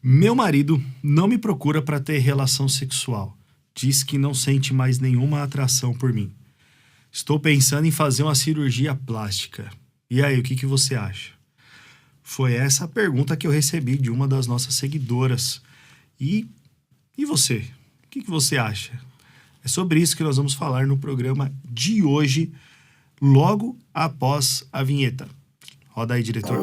Meu marido não me procura para ter relação sexual. Diz que não sente mais nenhuma atração por mim. Estou pensando em fazer uma cirurgia plástica. E aí, o que você acha? Foi essa a pergunta que eu recebi de uma das nossas seguidoras. E você? O que você acha? É sobre isso que nós vamos falar no programa de hoje, logo após a vinheta. Roda aí, diretor.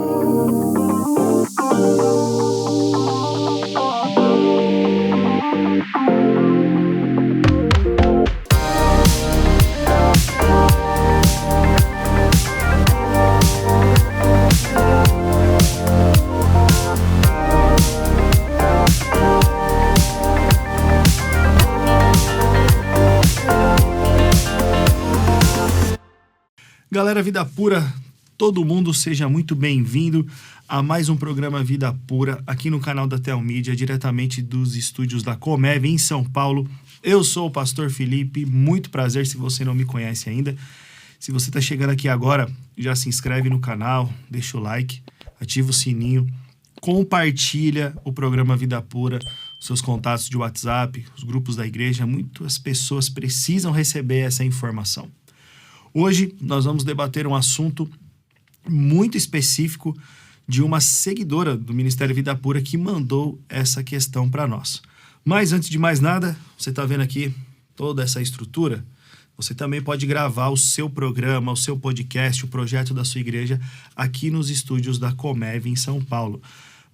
Galera Vida Pura, todo mundo seja muito bem-vindo a mais um programa Vida Pura aqui no canal da Telmídia, diretamente dos estúdios da Comev em São Paulo. Eu sou o Pastor Felipe, muito prazer se você não me conhece ainda. Se você está chegando aqui agora, já se inscreve no canal, deixa o like, ativa o sininho, compartilha o programa Vida Pura, seus contatos de WhatsApp, os grupos da igreja. Muitas pessoas precisam receber essa informação. Hoje nós vamos debater um assunto muito específico de uma seguidora do Ministério Vida Pura que mandou essa questão para nós. Mas antes de mais nada, você está vendo aqui toda essa estrutura? Você também pode gravar o seu programa, o seu podcast, o projeto da sua igreja aqui nos estúdios da Comev em São Paulo.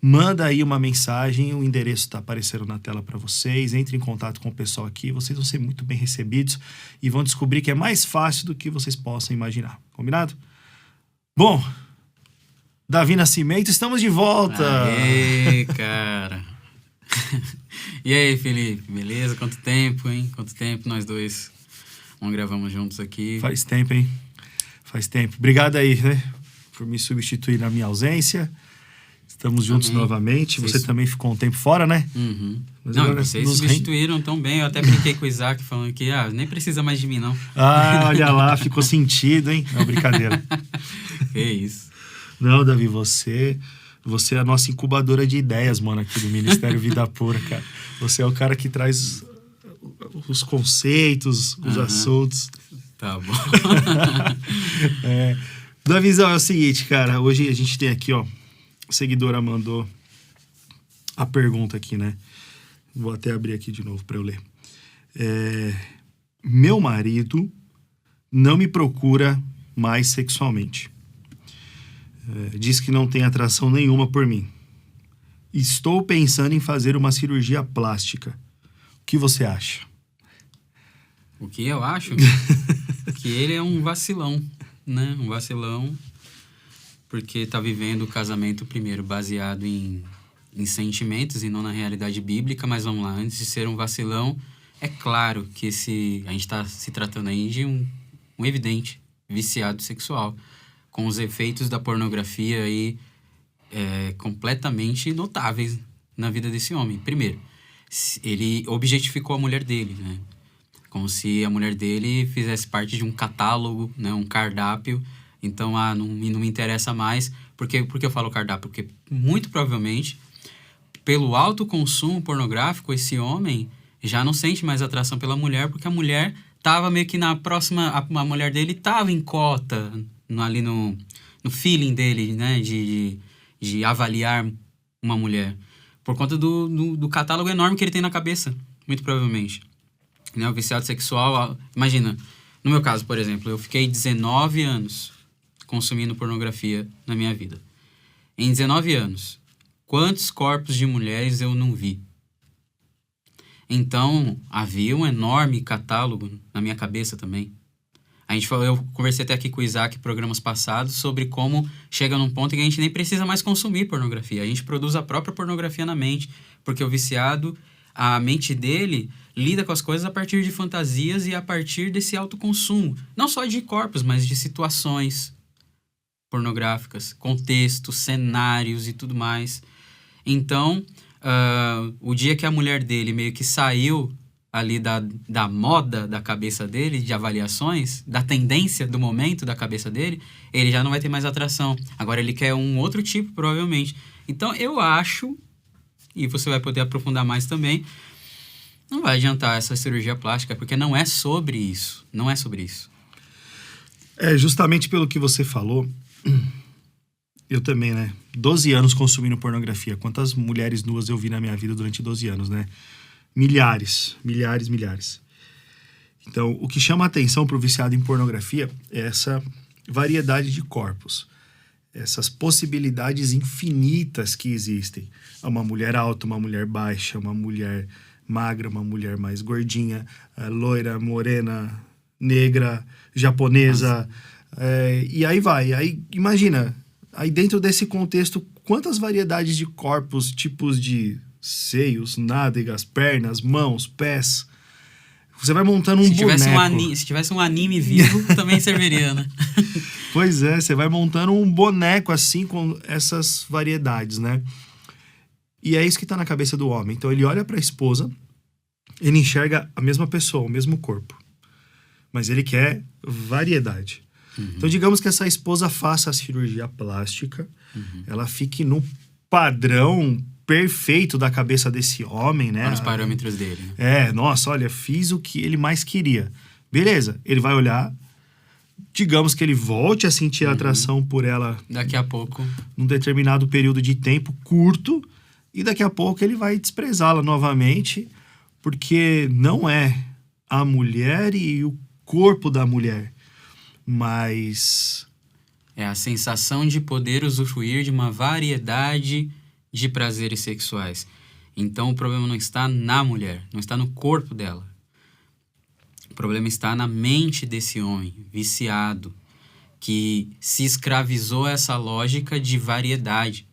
Manda aí uma mensagem, o endereço está aparecendo na tela para vocês. Entre em contato com o pessoal aqui, vocês vão ser muito bem recebidos e vão descobrir que é mais fácil do que vocês possam imaginar. Combinado? Bom, Davi Nascimento, estamos de volta! Aê, cara! E aí, Felipe, beleza? Quanto tempo, hein? Quanto tempo nós dois não gravamos juntos aqui. Faz tempo, hein? Faz tempo. Obrigado aí, né? Por me substituir na minha ausência. Estamos juntos novamente. Você também ficou um tempo fora, né? Uhum. Não, vocês substituíram tão bem. Eu até brinquei com o Isaac falando que nem precisa mais de mim, não. Ah, olha lá, ficou sentido, hein? Não, brincadeira. Que isso. Não, Davi, você é a nossa incubadora de ideias, mano, aqui do Ministério Vida Pura, cara. Você é o cara que traz os conceitos, os assuntos. Tá bom. Davizão, é o seguinte, cara. Hoje a gente tem aqui, ó. A seguidora mandou a pergunta aqui, né? Vou até abrir aqui de novo para eu ler. Meu marido não me procura mais sexualmente. Diz que não tem atração nenhuma por mim. Estou pensando em fazer uma cirurgia plástica. O que você acha? O que eu acho? Que ele é um vacilão, né? Um vacilão porque tá vivendo o casamento primeiro baseado em sentimentos e não na realidade bíblica. Mas vamos lá, antes de ser um vacilão, é claro que a gente está se tratando aí de um evidente viciado sexual, com os efeitos da pornografia aí completamente notáveis na vida desse homem. Primeiro, ele objetificou a mulher dele, né? Como se a mulher dele fizesse parte de um catálogo, né? Um cardápio. Então, não me interessa mais. Por que eu falo cardápio? Porque, muito provavelmente, pelo alto consumo pornográfico, esse homem já não sente mais atração pela mulher, porque a mulher estava meio que na próxima... A mulher dele estava em cota, ali no feeling dele, né? De avaliar uma mulher. Por conta do catálogo enorme que ele tem na cabeça, muito provavelmente. Né? O viciado sexual... Imagina, no meu caso, por exemplo, eu fiquei 19 anos... consumindo pornografia na minha vida. Em 19 anos, quantos corpos de mulheres eu não vi? Então, havia um enorme catálogo na minha cabeça também. Eu conversei até aqui com o Isaac em programas passados sobre como chega num ponto em que a gente nem precisa mais consumir pornografia. A gente produz a própria pornografia na mente, porque o viciado, a mente dele lida com as coisas a partir de fantasias e a partir desse autoconsumo. Não só de corpos, mas de situações pornográficas, contextos, cenários e tudo mais. Então, o dia que a mulher dele meio que saiu ali da moda da cabeça dele, de avaliações, da tendência do momento da cabeça dele, ele já não vai ter mais atração. Agora ele quer um outro tipo, provavelmente. Então, eu acho e você vai poder aprofundar mais também. Não vai adiantar essa cirurgia plástica, porque não é sobre isso. Não é sobre isso. É, justamente pelo que você falou, eu também, né? 12 anos consumindo pornografia. Quantas mulheres nuas eu vi na minha vida durante 12 anos, né? Milhares. Então, o que chama a atenção para o viciado em pornografia é essa variedade de corpos. Essas possibilidades infinitas que existem. Uma mulher alta, uma mulher baixa, uma mulher magra, uma mulher mais gordinha, loira, morena, negra, japonesa, e aí vai. Aí imagina, aí dentro desse contexto, quantas variedades de corpos, tipos de seios, nádegas, pernas, mãos, pés. Você vai montando um boneco. Se tivesse um anime vivo, também serviria, né? Pois é, você vai montando um boneco assim com essas variedades, né? E é isso que tá na cabeça do homem. Então ele olha pra esposa, ele enxerga a mesma pessoa, o mesmo corpo. Mas ele quer variedade. Então digamos que essa esposa faça a cirurgia plástica, ela fique no padrão perfeito da cabeça desse homem, né? Para os parâmetros dele. Né? Nossa, olha, fiz o que ele mais queria. Beleza, ele vai olhar, digamos que ele volte a sentir a atração por ela. Daqui a pouco. Num determinado período de tempo curto, e daqui a pouco ele vai desprezá-la novamente, porque não é a mulher e o corpo da mulher, mas... é a sensação de poder usufruir de uma variedade de prazeres sexuais. Então o problema não está na mulher, não está no corpo dela. O problema está na mente desse homem viciado, que se escravizou a essa lógica de variedade.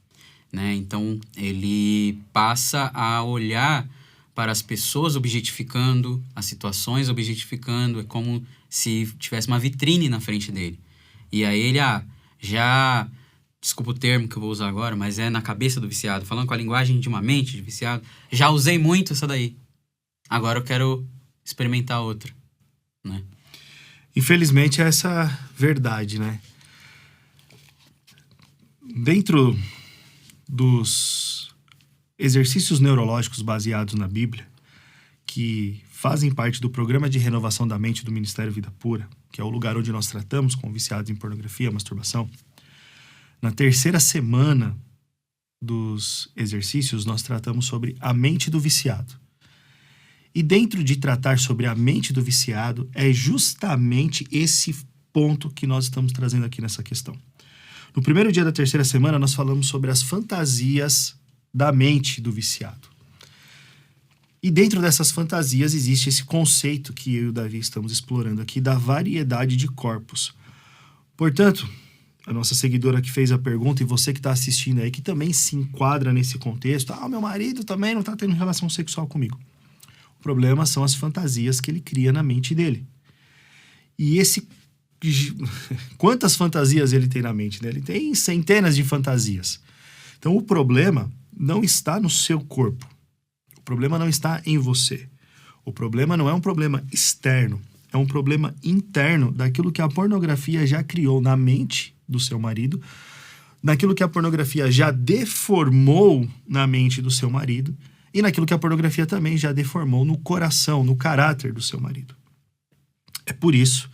Né? Então, ele passa a olhar para as pessoas objetificando, as situações objetificando, é como se tivesse uma vitrine na frente dele. E aí ele, já, desculpa o termo que eu vou usar agora, mas é na cabeça do viciado, falando com a linguagem de uma mente de viciado, já usei muito essa daí, agora eu quero experimentar outra, né? Infelizmente é essa verdade, né? Dentro dos exercícios neurológicos baseados na Bíblia, que fazem parte do programa de renovação da mente do Ministério Vida Pura, que é o lugar onde nós tratamos com viciados em pornografia, masturbação, na terceira semana dos exercícios, nós tratamos sobre a mente do viciado. E dentro de tratar sobre a mente do viciado, é justamente esse ponto que nós estamos trazendo aqui nessa questão. No primeiro dia da terceira semana, nós falamos sobre as fantasias da mente do viciado. E dentro dessas fantasias existe esse conceito que eu e o Davi estamos explorando aqui, da variedade de corpos. Portanto, a nossa seguidora que fez a pergunta, e você que está assistindo aí, que também se enquadra nesse contexto, meu marido também não está tendo relação sexual comigo. O problema são as fantasias que ele cria na mente dele. E quantas fantasias ele tem na mente, né? Ele tem centenas de fantasias. Então o problema não está no seu corpo. O problema não está em você. O problema não é um problema externo. É um problema interno daquilo que a pornografia já criou na mente do seu marido, naquilo que a pornografia já deformou na mente do seu marido e naquilo que a pornografia também já deformou no coração, no caráter do seu marido. É por isso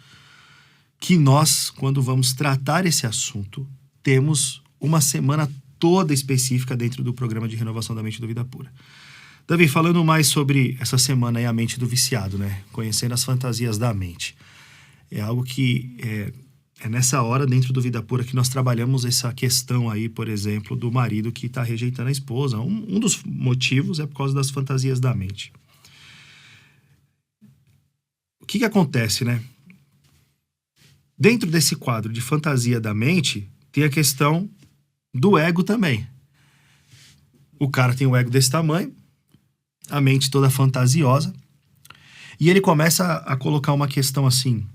que nós, quando vamos tratar esse assunto, temos uma semana toda específica dentro do programa de renovação da mente do Vida Pura. Davi, falando mais sobre essa semana e a mente do viciado, né? Conhecendo as fantasias da mente. É algo que é nessa hora, dentro do Vida Pura, que nós trabalhamos essa questão aí, por exemplo, do marido que está rejeitando a esposa. Um dos motivos é por causa das fantasias da mente. O que acontece, né? Dentro desse quadro de fantasia da mente, tem a questão do ego também. O cara tem um ego desse tamanho, a mente toda fantasiosa, e ele começa a colocar uma questão assim: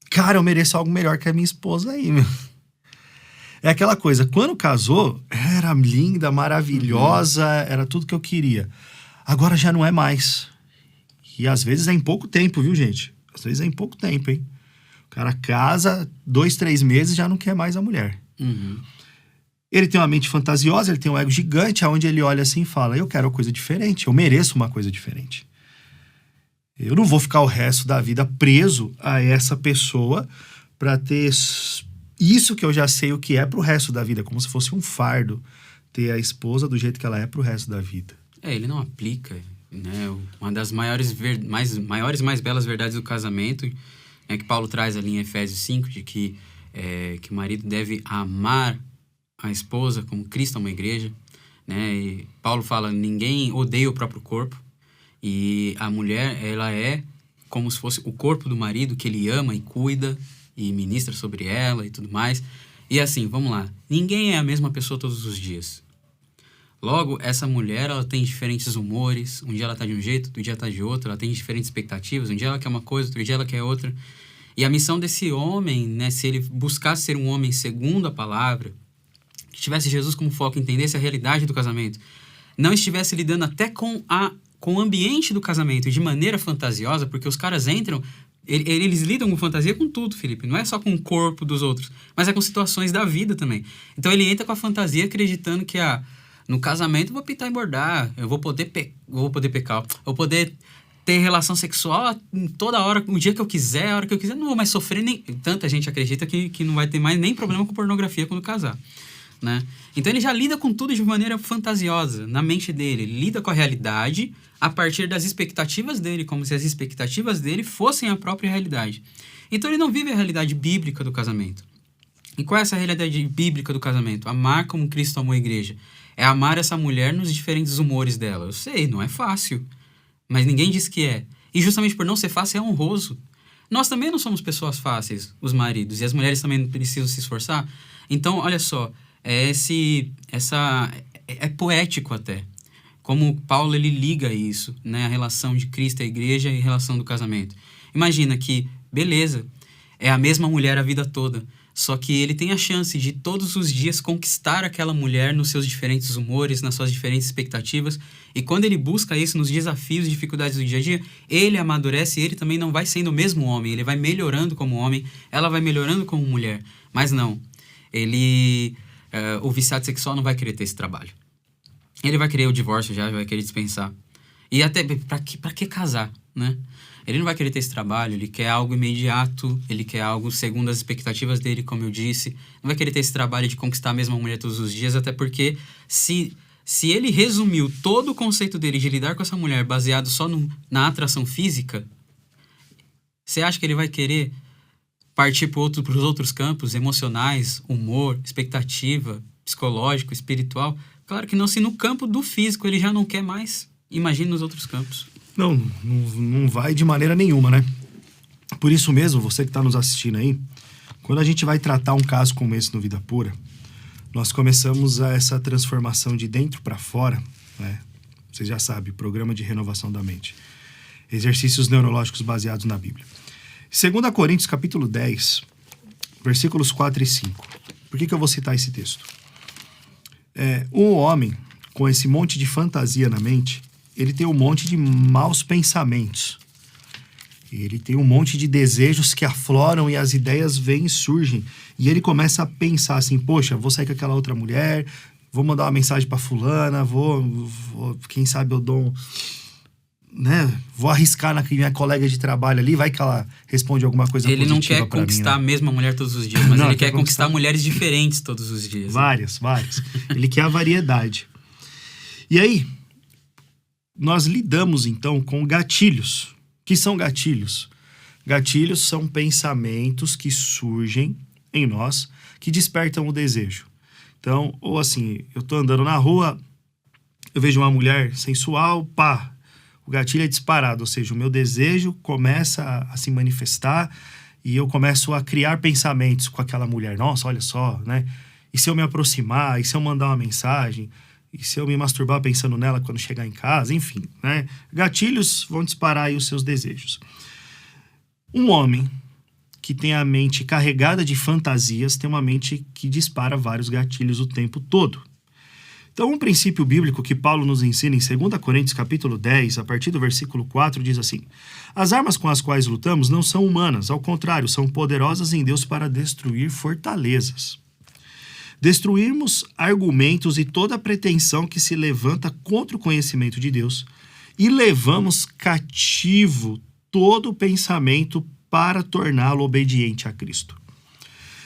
cara, eu mereço algo melhor que a minha esposa aí, meu. É aquela coisa, quando casou, era linda, maravilhosa, era tudo que eu queria. Agora já não é mais. E às vezes é em pouco tempo, viu, gente? Às vezes é em pouco tempo, hein? O cara casa, 2, 3 meses, já não quer mais a mulher. Ele tem uma mente fantasiosa, ele tem um ego gigante, onde ele olha assim e fala, eu quero uma coisa diferente, eu mereço uma coisa diferente. Eu não vou ficar o resto da vida preso a essa pessoa para ter isso que eu já sei o que é pro resto da vida, como se fosse um fardo ter a esposa do jeito que ela é pro resto da vida. Ele não aplica, né? Uma das maiores, mais belas verdades do casamento, é que Paulo traz ali em Efésios 5, de que o marido deve amar a esposa como Cristo ama a igreja, né? E Paulo fala, ninguém odeia o próprio corpo, e a mulher, ela é como se fosse o corpo do marido, que ele ama e cuida, e ministra sobre ela e tudo mais. E assim, vamos lá, ninguém é a mesma pessoa todos os dias. Logo, essa mulher, ela tem diferentes humores, um dia ela tá de um jeito, outro dia ela tá de outro, ela tem diferentes expectativas, um dia ela quer uma coisa, outro dia ela quer outra. E a missão desse homem, né, se ele buscasse ser um homem segundo a palavra, que tivesse Jesus como foco, entendesse a realidade do casamento, não estivesse lidando até com o ambiente do casamento de maneira fantasiosa, porque os caras entram, eles lidam com fantasia com tudo, Felipe, não é só com o corpo dos outros, mas é com situações da vida também. Então ele entra com a fantasia acreditando que no casamento eu vou pintar e bordar, eu vou poder pecar, eu vou poder ter relação sexual toda hora, o dia que eu quiser, a hora que eu quiser, não vou mais sofrer nem... Tanta gente acredita que não vai ter mais nem problema com pornografia quando casar, né? Então ele já lida com tudo de maneira fantasiosa, na mente dele. Ele lida com a realidade a partir das expectativas dele, como se as expectativas dele fossem a própria realidade. Então ele não vive a realidade bíblica do casamento. E qual é essa realidade bíblica do casamento? Amar como Cristo amou a igreja. É amar essa mulher nos diferentes humores dela. Eu sei, não é fácil, mas ninguém diz que é. E justamente por não ser fácil, é honroso. Nós também não somos pessoas fáceis, os maridos, e as mulheres também precisam se esforçar. Então, olha só, é poético até. Como Paulo, ele liga isso, né? A relação de Cristo e a igreja e a relação do casamento. Imagina que, beleza, é a mesma mulher a vida toda, só que ele tem a chance de todos os dias conquistar aquela mulher nos seus diferentes humores, nas suas diferentes expectativas. E quando ele busca isso nos desafios e dificuldades do dia a dia, ele amadurece e ele também não vai sendo o mesmo homem. Ele vai melhorando como homem, ela vai melhorando como mulher. Mas não, o viciado sexual não vai querer ter esse trabalho. Ele vai querer o divórcio já, vai querer dispensar. E até, pra que casar, né? Ele não vai querer ter esse trabalho, ele quer algo imediato, ele quer algo segundo as expectativas dele, como eu disse. Não vai querer ter esse trabalho de conquistar a mesma mulher todos os dias, até porque se ele resumiu todo o conceito dele de lidar com essa mulher baseado só na atração física, você acha que ele vai querer partir para os outros campos, emocionais, humor, expectativa, psicológico, espiritual? Claro que não, se no campo do físico ele já não quer mais, imagine nos outros campos. Não vai de maneira nenhuma, né? Por isso mesmo, você que está nos assistindo aí, quando a gente vai tratar um caso como esse no Vida Pura, nós começamos essa transformação de dentro para fora, né? Você já sabe, programa de renovação da mente. Exercícios neurológicos baseados na Bíblia. 2 Coríntios, capítulo 10, versículos 4 e 5. Por que eu vou citar esse texto? Um homem com esse monte de fantasia na mente, ele tem um monte de maus pensamentos. Ele tem um monte de desejos que afloram e as ideias vêm e surgem. E ele começa a pensar assim, poxa, vou sair com aquela outra mulher, vou mandar uma mensagem pra fulana, quem sabe eu dou vou arriscar na minha colega de trabalho ali, vai que ela responde alguma coisa positiva pra mim. Ele não quer conquistar a mesma mulher todos os dias, mas ele quer conquistar mulheres diferentes todos os dias. Várias. Ele quer a variedade. E aí, nós lidamos então com gatilhos. O que são gatilhos? Gatilhos são pensamentos que surgem em nós, que despertam o desejo. Então, ou assim, eu tô andando na rua, eu vejo uma mulher sensual, o gatilho é disparado, ou seja, o meu desejo começa a se manifestar e eu começo a criar pensamentos com aquela mulher. Nossa, olha só, né? E se eu me aproximar? E se eu mandar uma mensagem? E se eu me masturbar pensando nela quando chegar em casa? Enfim, né? Gatilhos vão disparar aí os seus desejos. Um homem que tem a mente carregada de fantasias tem uma mente que dispara vários gatilhos o tempo todo. Então, um princípio bíblico que Paulo nos ensina em 2 Coríntios capítulo 10, a partir do versículo 4, diz assim: as armas com as quais lutamos não são humanas, ao contrário, são poderosas em Deus para destruir fortalezas. destruirmos argumentos e toda pretensão que se levanta contra o conhecimento de Deus e levamos cativo todo pensamento para torná-lo obediente a Cristo.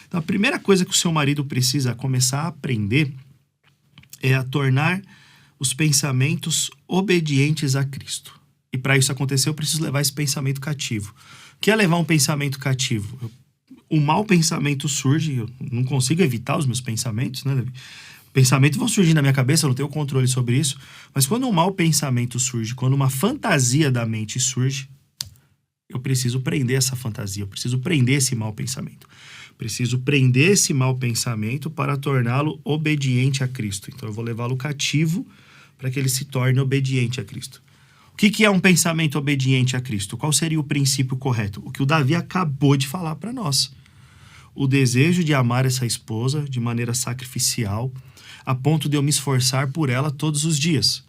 Então, a primeira coisa que o seu marido precisa começar a aprender é a tornar os pensamentos obedientes a Cristo. E para isso acontecer, eu preciso levar esse pensamento cativo. O que é levar um pensamento cativo? O mau pensamento surge, eu não consigo evitar os meus pensamentos, né, Davi? Pensamentos vão surgir na minha cabeça, eu não tenho controle sobre isso, mas quando um mau pensamento surge, quando uma fantasia da mente surge, eu preciso prender essa fantasia, eu preciso prender esse mau pensamento. Preciso prender esse mau pensamento para torná-lo obediente a Cristo. Então eu vou levá-lo cativo para que ele se torne obediente a Cristo. O que é um pensamento obediente a Cristo? Qual seria o princípio correto? O que o Davi acabou de falar para nós. O desejo de amar essa esposa de maneira sacrificial, a ponto de eu me esforçar por ela todos os dias.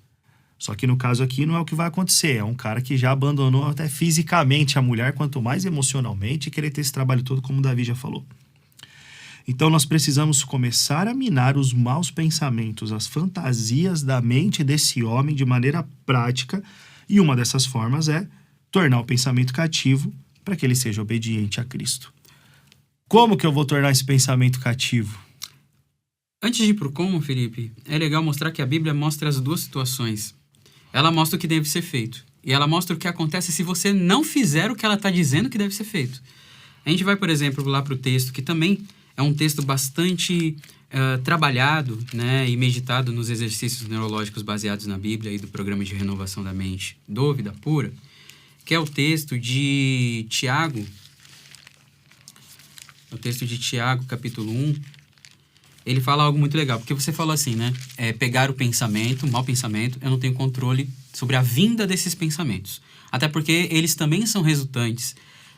Só que no caso aqui não é o que vai acontecer. É um cara que já abandonou até fisicamente a mulher, quanto mais emocionalmente, e querer ter esse trabalho todo, como o Davi já falou. Então nós precisamos começar a minar os maus pensamentos, as fantasias da mente desse homem de maneira prática, e uma dessas formas é tornar o pensamento cativo para que ele seja obediente a Cristo. Como que eu vou tornar esse pensamento cativo? Antes de ir pro como, Felipe, é legal mostrar que a Bíblia mostra as duas situações. Ela mostra o que deve ser feito. E ela mostra o que acontece se você não fizer o que ela está dizendo que deve ser feito. A gente vai, por exemplo, lá pro texto, que também é um texto bastante trabalhado, né, e meditado nos exercícios neurológicos baseados na Bíblia e do programa de renovação da mente do Vida Pura, que é o texto de Tiago. O texto de Tiago, capítulo 1, ele fala algo muito legal, porque você falou assim, né? Pegar o pensamento, o mau pensamento, eu não tenho controle sobre a vinda desses pensamentos. Até porque eles também são resultantes,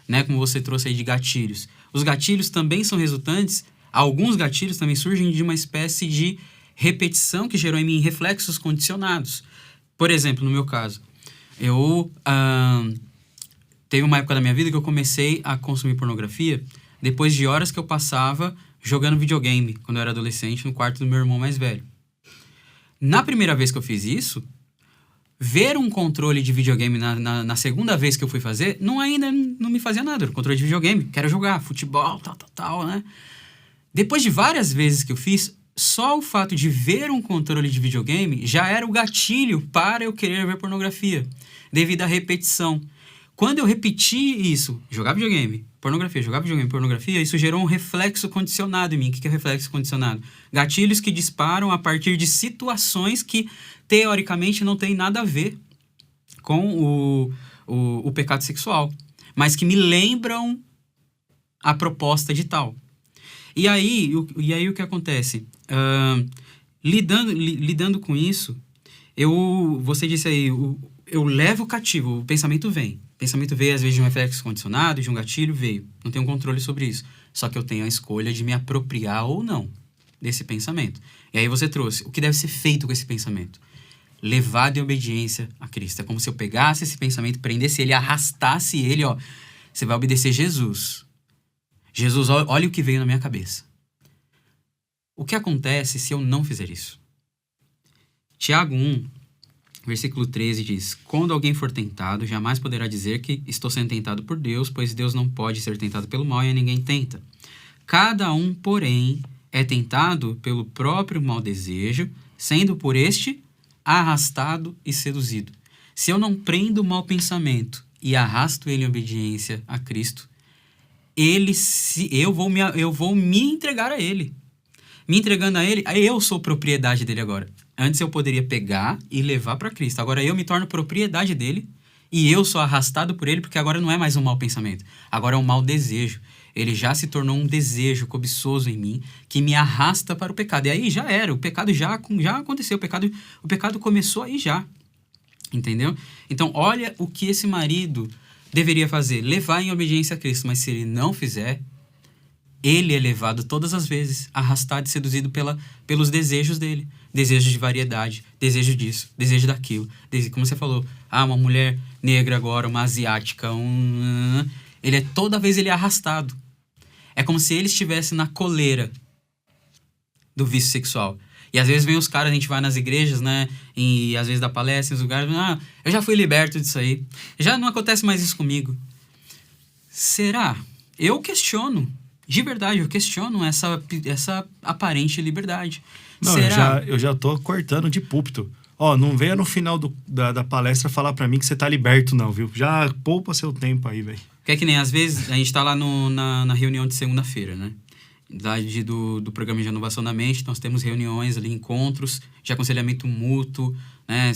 né? Como você trouxe aí de gatilhos. Os gatilhos também são resultantes, alguns gatilhos também surgem de uma espécie de repetição que gerou em mim reflexos condicionados. Por exemplo, no meu caso, eu teve uma época da minha vida que eu comecei a consumir pornografia depois de horas que eu passava jogando videogame, quando eu era adolescente, no quarto do meu irmão mais velho. Na primeira vez que eu fiz isso, ver um controle de videogame na segunda vez que eu fui fazer, ainda não me fazia nada. Era um controle de videogame, quero jogar futebol, tal, né? Depois de várias vezes que eu fiz, só o fato de ver um controle de videogame já era o gatilho para eu querer ver pornografia, devido à repetição. Quando eu repeti isso, jogar videogame, pornografia, jogar videogame, pornografia, isso gerou um reflexo condicionado em mim. O que é reflexo condicionado? Gatilhos que disparam a partir de situações que, teoricamente, não tem nada a ver com o pecado sexual, mas que me lembram a proposta de tal. E aí o que acontece? Lidando com isso, você disse aí, eu levo cativo, o pensamento vem. O pensamento veio, às vezes, de um reflexo condicionado, de um gatilho, veio. Não tenho controle sobre isso. Só que eu tenho a escolha de me apropriar ou não desse pensamento. E aí você trouxe, o que deve ser feito com esse pensamento? Levado em obediência a Cristo. É como se eu pegasse esse pensamento, prendesse ele, arrastasse ele, ó. Você vai obedecer Jesus. Jesus, olha o que veio na minha cabeça. O que acontece se eu não fizer isso? Tiago 1, versículo 13 diz: quando alguém for tentado, jamais poderá dizer que estou sendo tentado por Deus, pois Deus não pode ser tentado pelo mal e a ninguém tenta. Cada um, porém, é tentado pelo próprio mau desejo, sendo por este arrastado e seduzido. Se eu não prendo o mau pensamento e arrasto ele em obediência a Cristo, eu vou me entregar a ele. Me entregando a ele, eu sou propriedade dele agora. Antes eu poderia pegar e levar para Cristo. Agora eu me torno propriedade dele e eu sou arrastado por ele, porque agora não é mais um mau pensamento. Agora é um mau desejo. Ele já se tornou um desejo cobiçoso em mim que me arrasta para o pecado. E aí já era, o pecado já aconteceu, o pecado começou aí já. Entendeu? Então olha o que esse marido deveria fazer, levar em obediência a Cristo. Mas se ele não fizer, ele é levado todas as vezes, arrastado e seduzido pelos desejos dele. Desejo de variedade, desejo disso, desejo daquilo. Como você falou, uma mulher negra agora, uma asiática, toda vez ele é arrastado. É como se ele estivesse na coleira do vício sexual. E às vezes vem os caras, a gente vai nas igrejas, né? E às vezes dá palestra, nos lugares, eu já fui liberto disso aí. Já não acontece mais isso comigo. Será? Eu questiono. De verdade, eu questiono essa aparente liberdade. Não, Será? eu já tô cortando de púlpito. Ó, não venha no final da palestra falar pra mim que você tá liberto, não, viu? Já poupa seu tempo aí, velho. Porque é que nem, às vezes, a gente tá lá na reunião de segunda-feira, né? Do programa de renovação da mente, nós temos reuniões ali, encontros de aconselhamento mútuo, né?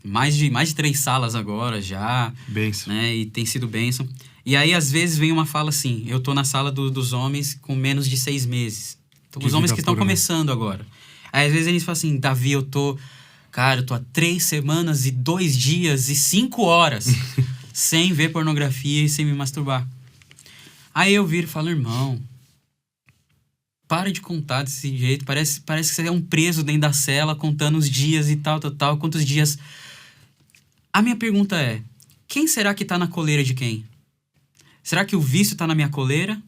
Mais de 3 salas agora já. Bênção. Né? E tem sido bênção. E aí, às vezes, vem uma fala assim, eu tô na sala dos homens com menos de 6 meses. Então, os homens que estão começando agora. Aí, às vezes, eles falam assim, Davi, eu tô há 3 semanas e 2 dias e 5 horas sem ver pornografia e sem me masturbar. Aí eu viro e falo, irmão, para de contar desse jeito. Parece que você é um preso dentro da cela, contando os dias e tal, quantos dias. A minha pergunta é, quem será que tá na coleira de quem? Será que o vício tá na minha coleira?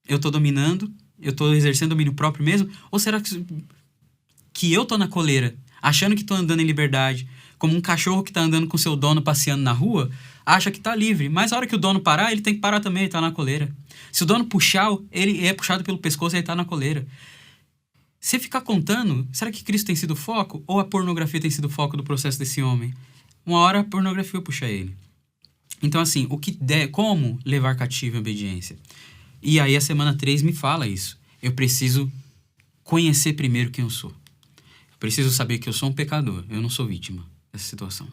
Eu tô dominando? Eu tô exercendo domínio próprio mesmo? Ou será que eu tô na coleira, achando que tô andando em liberdade, como um cachorro que tá andando com seu dono passeando na rua, acha que tá livre, mas a hora que o dono parar, ele tem que parar também, ele tá na coleira. Se o dono puxar, ele é puxado pelo pescoço e ele tá na coleira. Se ficar contando, será que Cristo tem sido o foco? Ou a pornografia tem sido o foco do processo desse homem? Uma hora a pornografia puxa ele. Então, assim, como levar cativo a obediência? E aí a semana 3 me fala isso. Eu preciso conhecer primeiro quem eu sou. Eu preciso saber que eu sou um pecador. Eu não sou vítima dessa situação.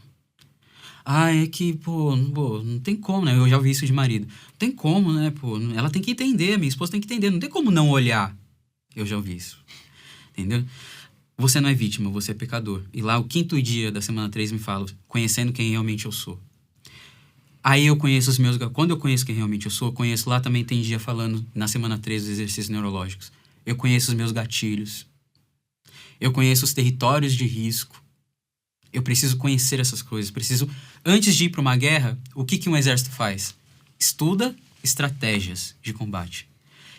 É que, não tem como, né? Eu já ouvi isso de marido. Não tem como, né, ela tem que entender, minha esposa tem que entender. Não tem como não olhar. Eu já ouvi isso. Entendeu? Você não é vítima, você é pecador. E lá, o 5º dia da semana 3 me fala, conhecendo quem realmente eu sou. Aí eu conheço quando eu conheço quem realmente eu sou, eu conheço, lá também tem dia falando, na semana 3 dos exercícios neurológicos. Eu conheço os meus gatilhos. Eu conheço os territórios de risco. Eu preciso conhecer essas coisas. Antes de ir para uma guerra, o que um exército faz? Estuda estratégias de combate.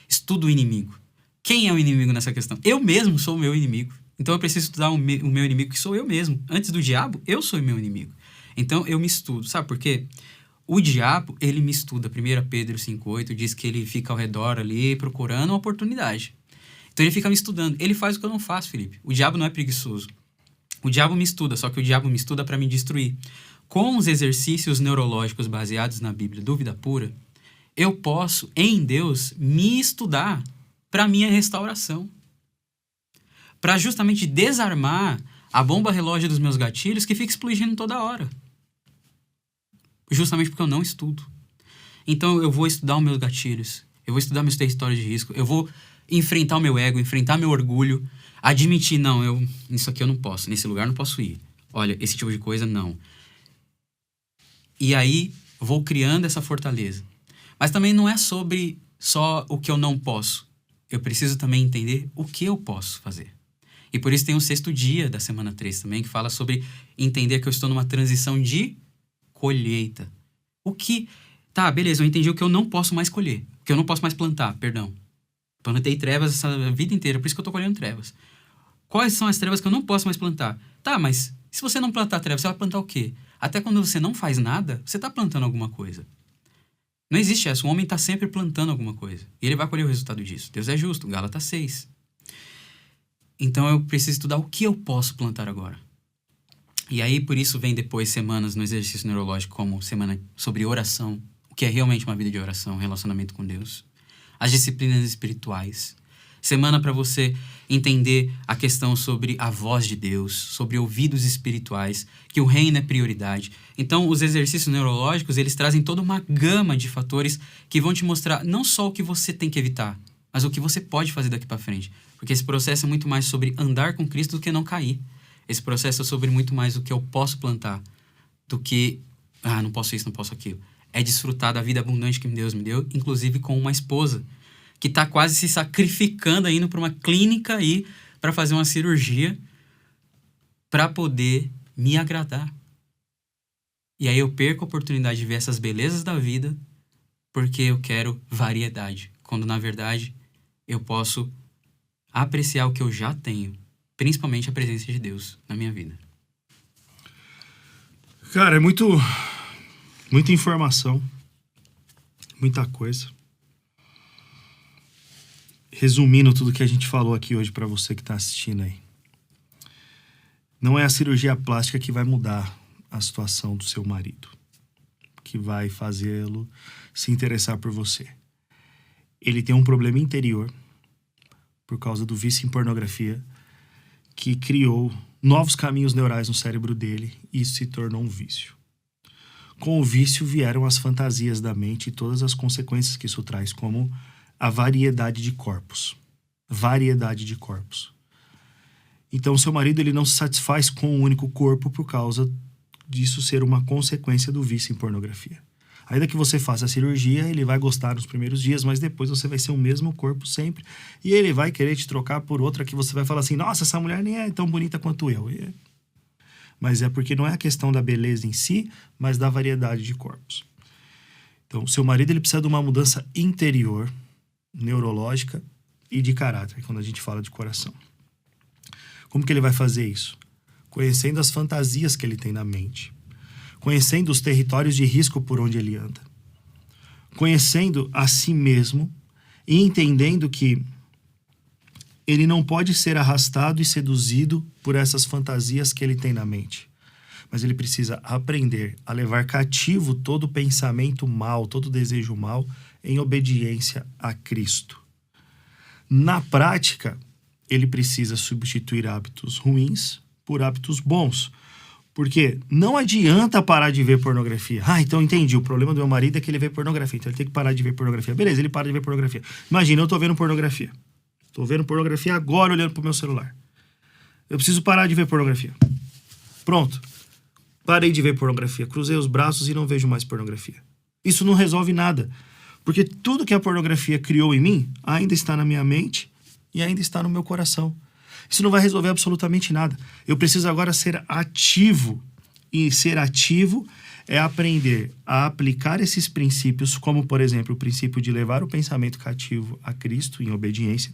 Estuda o inimigo. Quem é o inimigo nessa questão? Eu mesmo sou o meu inimigo. Então eu preciso estudar o meu inimigo, que sou eu mesmo. Antes do diabo, eu sou o meu inimigo. Então eu me estudo. Sabe por quê? O diabo, ele me estuda. 1 Pedro 5,8 diz que ele fica ao redor ali procurando uma oportunidade. Então ele fica me estudando. Ele faz o que eu não faço, Felipe. O diabo não é preguiçoso. O diabo me estuda, só que o diabo me estuda para me destruir. Com os exercícios neurológicos baseados na Bíblia, dúvida pura, eu posso, em Deus, me estudar para minha restauração. Para justamente desarmar a bomba relógio dos meus gatilhos que fica explodindo toda hora. Justamente porque eu não estudo. Então eu vou estudar os meus gatilhos. Eu vou estudar meus territórios de risco. Eu vou enfrentar o meu ego, enfrentar meu orgulho. Admitir, não, isso aqui eu não posso. Nesse lugar eu não posso ir. Olha, esse tipo de coisa, não. E aí vou criando essa fortaleza. Mas também não é sobre só o que eu não posso. Eu preciso também entender o que eu posso fazer. E por isso tem o 6º dia da semana 3 também, que fala sobre entender que eu estou numa transição de colheita. Beleza, eu entendi o que eu não posso mais colher. O que eu não posso mais plantar, perdão. Plantei trevas essa vida inteira, por isso que eu estou colhendo trevas. Quais são as trevas que eu não posso mais plantar? Mas se você não plantar trevas, você vai plantar o quê? Até quando você não faz nada, você está plantando alguma coisa. Não existe essa. O homem está sempre plantando alguma coisa. E ele vai colher o resultado disso. Deus é justo. Gálatas 6. Então eu preciso estudar o que eu posso plantar agora. E aí, por isso, vem depois semanas no exercício neurológico, como semana sobre oração. O que é realmente uma vida de oração, relacionamento com Deus. As disciplinas espirituais. Semana para você entender a questão sobre a voz de Deus, sobre ouvidos espirituais, que o reino é prioridade. Então, os exercícios neurológicos, eles trazem toda uma gama de fatores que vão te mostrar não só o que você tem que evitar, mas o que você pode fazer daqui para frente. Porque esse processo é muito mais sobre andar com Cristo do que não cair. Esse processo é sobre muito mais o que eu posso plantar do que, não posso isso, não posso aquilo. É desfrutar da vida abundante que Deus me deu, inclusive com uma esposa que está quase se sacrificando, indo para uma clínica aí para fazer uma cirurgia para poder me agradar. E aí eu perco a oportunidade de ver essas belezas da vida porque eu quero variedade. Quando, na verdade, eu posso apreciar o que eu já tenho, principalmente a presença de Deus na minha vida. Cara, é muita informação, muita coisa. Resumindo tudo que a gente falou aqui hoje para você que tá assistindo aí. Não é a cirurgia plástica que vai mudar a situação do seu marido, que vai fazê-lo se interessar por você. Ele tem um problema interior por causa do vício em pornografia que criou novos caminhos neurais no cérebro dele e isso se tornou um vício. Com o vício vieram as fantasias da mente e todas as consequências que isso traz, como a variedade de corpos. Variedade de corpos. Então, seu marido ele não se satisfaz com um único corpo por causa disso ser uma consequência do vício em pornografia. Ainda que você faça a cirurgia, ele vai gostar nos primeiros dias, mas depois você vai ser o mesmo corpo sempre. E ele vai querer te trocar por outra que você vai falar assim, nossa, essa mulher nem é tão bonita quanto eu. Mas é porque não é a questão da beleza em si, mas da variedade de corpos. Então, seu marido ele precisa de uma mudança interior, neurológica e de caráter, quando a gente fala de coração. Como que ele vai fazer isso? Conhecendo as fantasias que ele tem na mente. Conhecendo os territórios de risco por onde ele anda. Conhecendo a si mesmo e entendendo que ele não pode ser arrastado e seduzido por essas fantasias que ele tem na mente. Mas ele precisa aprender a levar cativo todo pensamento mal, todo desejo mal, em obediência a Cristo. Na prática, ele precisa substituir hábitos ruins por hábitos bons. Porque não adianta parar de ver pornografia. Então entendi, o problema do meu marido é que ele vê pornografia, então ele tem que parar de ver pornografia. Beleza, ele para de ver pornografia. Imagina, eu tô vendo pornografia. Tô vendo pornografia agora olhando pro meu celular. Eu preciso parar de ver pornografia. Pronto. Parei de ver pornografia. Cruzei os braços e não vejo mais pornografia. Isso não resolve nada. Porque tudo que a pornografia criou em mim ainda está na minha mente e ainda está no meu coração. Isso não vai resolver absolutamente nada. Eu preciso agora ser ativo. E ser ativo é aprender a aplicar esses princípios, como, por exemplo, o princípio de levar o pensamento cativo a Cristo em obediência,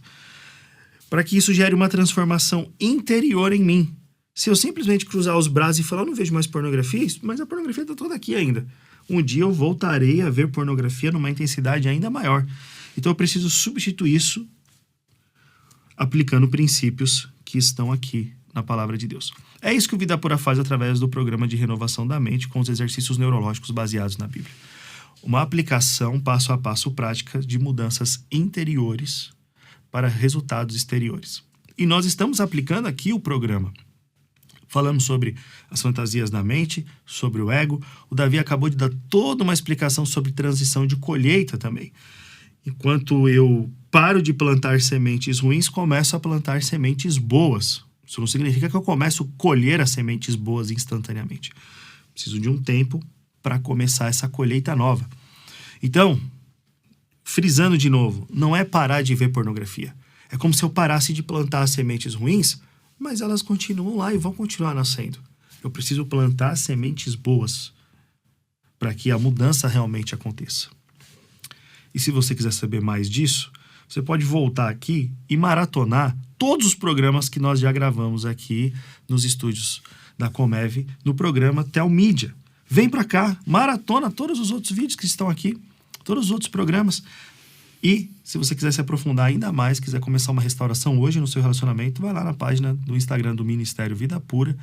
para que isso gere uma transformação interior em mim. Se eu simplesmente cruzar os braços e falar, eu não vejo mais pornografia, mas a pornografia está toda aqui ainda. Um dia eu voltarei a ver pornografia numa intensidade ainda maior. Então eu preciso substituir isso aplicando princípios que estão aqui na palavra de Deus. É isso que o Vida Pura faz através do programa de renovação da mente com os exercícios neurológicos baseados na Bíblia. Uma aplicação passo a passo prática de mudanças interiores para resultados exteriores. E nós estamos aplicando aqui o programa. Falamos sobre as fantasias da mente, sobre o ego. O Davi acabou de dar toda uma explicação sobre transição de colheita também. Enquanto eu paro de plantar sementes ruins, começo a plantar sementes boas. Isso não significa que eu começo a colher as sementes boas instantaneamente. Preciso de um tempo para começar essa colheita nova. Então, frisando de novo, não é parar de ver pornografia. É como se eu parasse de plantar as sementes ruins, mas elas continuam lá e vão continuar nascendo. Eu preciso plantar sementes boas para que a mudança realmente aconteça. E se você quiser saber mais disso, você pode voltar aqui e maratonar todos os programas que nós já gravamos aqui nos estúdios da Comev, no programa Telmídia. Vem para cá, maratona todos os outros vídeos que estão aqui, todos os outros programas. E se você quiser se aprofundar ainda mais, quiser começar uma restauração hoje no seu relacionamento, vai lá na página do Instagram do Ministério Vida Pura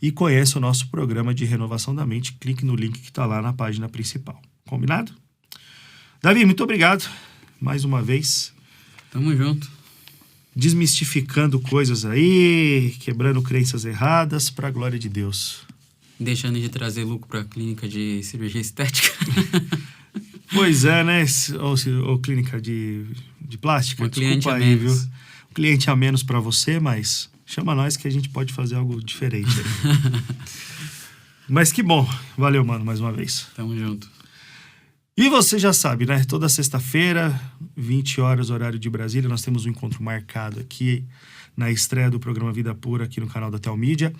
e conheça o nosso programa de renovação da mente. Clique no link que está lá na página principal. Combinado? Davi, muito obrigado mais uma vez. Tamo junto. Desmistificando coisas aí, quebrando crenças erradas para a glória de Deus. Deixando de trazer lucro para a clínica de cirurgia estética. Pois é, né? Ou clínica de plástica. Um cliente Desculpa a aí, menos. viu? Um cliente a menos para você, mas chama nós que a gente pode fazer algo diferente aí. Mas que bom. Valeu, mano, mais uma vez. Tamo junto. E você já sabe, né? Toda sexta-feira, 20 horas, horário de Brasília, nós temos um encontro marcado aqui na estreia do programa Vida Pura aqui no canal da Telmídia.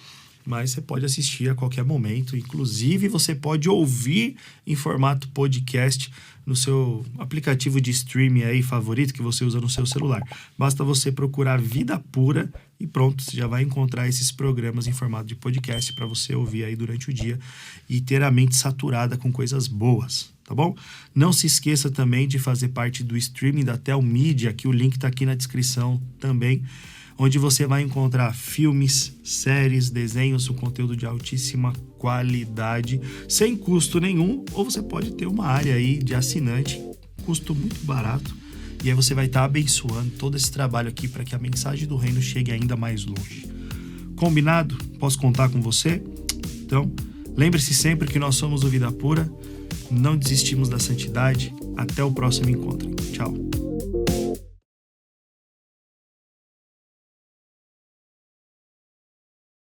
mas você pode assistir a qualquer momento. Inclusive, você pode ouvir em formato podcast no seu aplicativo de streaming aí favorito que você usa no seu celular. Basta você procurar Vida Pura e pronto, você já vai encontrar esses programas em formato de podcast para você ouvir aí durante o dia e ter a mente saturada com coisas boas, tá bom? Não se esqueça também de fazer parte do streaming da Telmídia, que o link está aqui na descrição também, onde você vai encontrar filmes, séries, desenhos, um conteúdo de altíssima qualidade, sem custo nenhum, ou você pode ter uma área aí de assinante, custo muito barato, e aí você vai estar abençoando todo esse trabalho aqui para que a mensagem do reino chegue ainda mais longe. Combinado? Posso contar com você? Então, lembre-se sempre que nós somos o Vida Pura, não desistimos da santidade. Até o próximo encontro. Tchau.